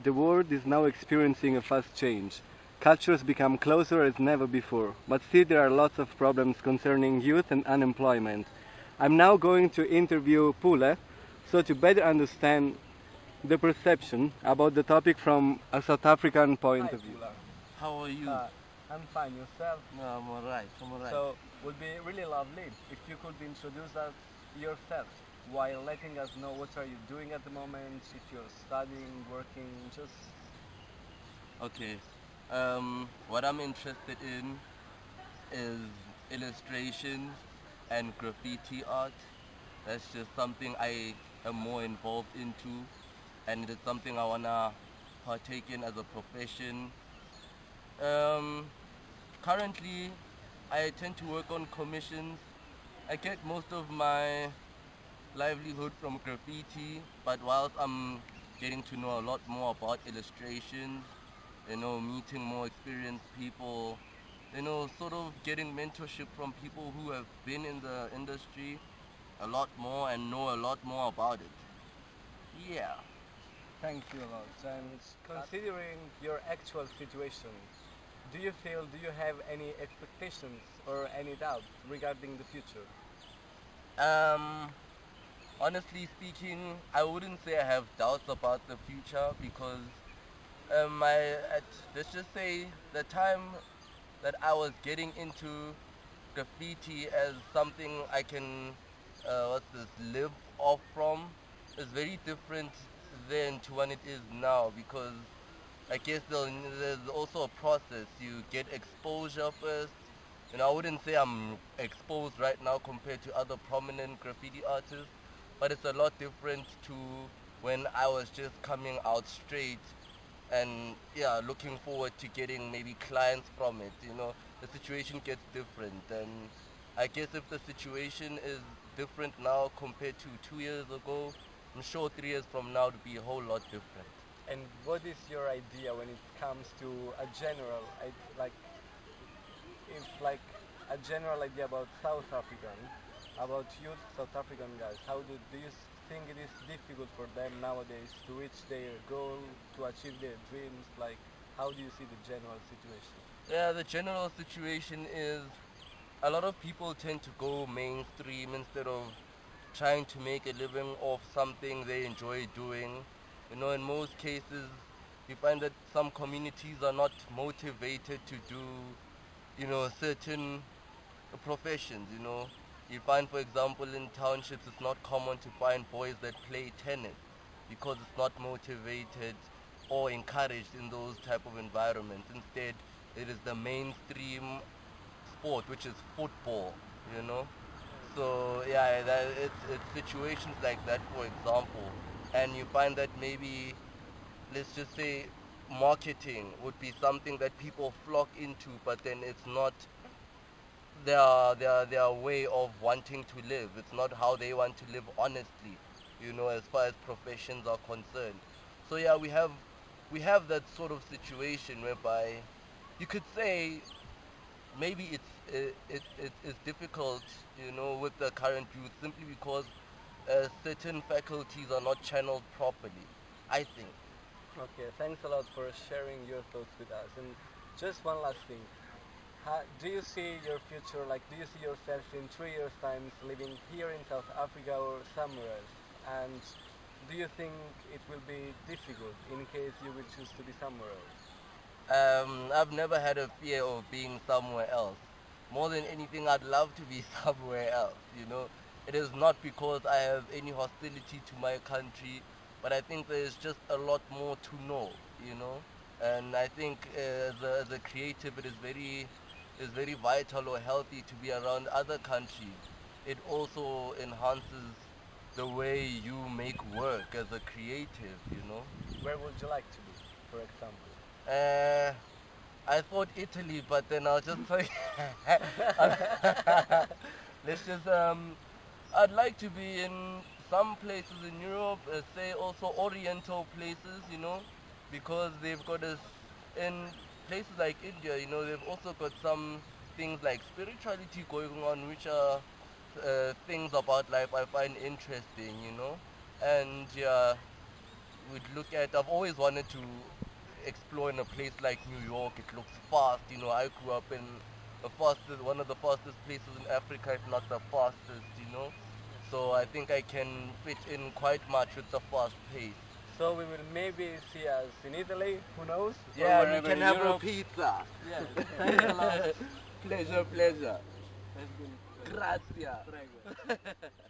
The world is now experiencing a fast change. Cultures become closer as never before, but still there are lots of problems concerning youth and unemployment. I'm now going to interview Pule, so to better understand the perception about the topic from a South African point of view. How are you? I'm fine, yourself? No, I'm alright. I'm alright. So, would be really lovely if you could introduce us yourself while letting us know what are you doing at the moment, if you're studying, working, just Okay. What I'm interested in is illustration and graffiti art. That's just something I am more involved into, and it's something I wanna partake in as a profession. Um, Currently, I tend to work on commissions. I get most of my livelihood from graffiti, but whilst I'm getting to know a lot more about illustrations, meeting more experienced people, sort of getting mentorship from people who have been in the industry a lot more and know a lot more about it. Yeah. thank you a lot. And considering your actual situation, do you have any expectations or any doubts regarding the future? Um, Honestly speaking, I wouldn't say I have doubts about the future because let's just say the time that I was getting into graffiti as something I can, live off from is very different then to when it is now because I guess there's also a process. You get exposure first. I wouldn't say I'm exposed right now compared to other prominent graffiti artists, but it's a lot different to when I was just coming out straight and yeah, looking forward to getting maybe clients from it. The situation gets different, and I guess if the situation is different now compared to 2 years ago, I'm sure 3 years from now it'll be a whole lot different. And what is your idea when it comes to a general, like, if like a general idea about South African, about youth South African guys? Do you think it is difficult for them nowadays to reach their goal, to achieve their dreams? Like, how do you see the general situation? Yeah, the general situation is a lot of people tend to go mainstream instead of trying to make a living off something they enjoy doing. In most cases, you find that some communities are not motivated to do, certain professions. You find, for example, in townships, it's not common to find boys that play tennis because it's not motivated or encouraged in those type of environments. Instead, it is the mainstream sport, which is football. You know. So yeah, it's situations like that, for example, and you find that maybe let's just say marketing would be something that people flock into, but then it's not their way of wanting to live. It's not how they want to live honestly, as far as professions are concerned. So yeah, we have that sort of situation whereby you could say maybe it's difficult, with the current youth simply because certain faculties are not channeled properly, I think. Okay, thanks a lot for sharing your thoughts with us. And just one last thing. Do you see your future, like, do you see yourself in 3 years' time living here in South Africa or somewhere else? And do you think it will be difficult in case you will choose to be somewhere else? I've never had a fear of being somewhere else. More than anything, I'd love to be somewhere else. It is not because I have any hostility to my country, but I think there's just a lot more to know. And I think as a creative, it is very vital or healthy to be around other countries. It also enhances the way you make work as a creative. Where would you like to be, for example? Uh, I thought Italy, but then I'll just say, let's just, I'd like to be in some places in Europe, say also Oriental places, because they've got in places like India, they've also got some things like spirituality going on, which are things about life I find interesting. And yeah, would look at. I've always wanted to explore in a place like New York. It looks fast. You know, I grew up in one of the fastest places in Africa, if not the fastest. You know, so I think I can fit in quite much with the fast pace. So we will maybe see us in Italy, who knows? Or Yeah, we wherever can in have Europe. a pizza. Yeah, thanks a lot. Pleasure, pleasure. That's been Grazie. Prego.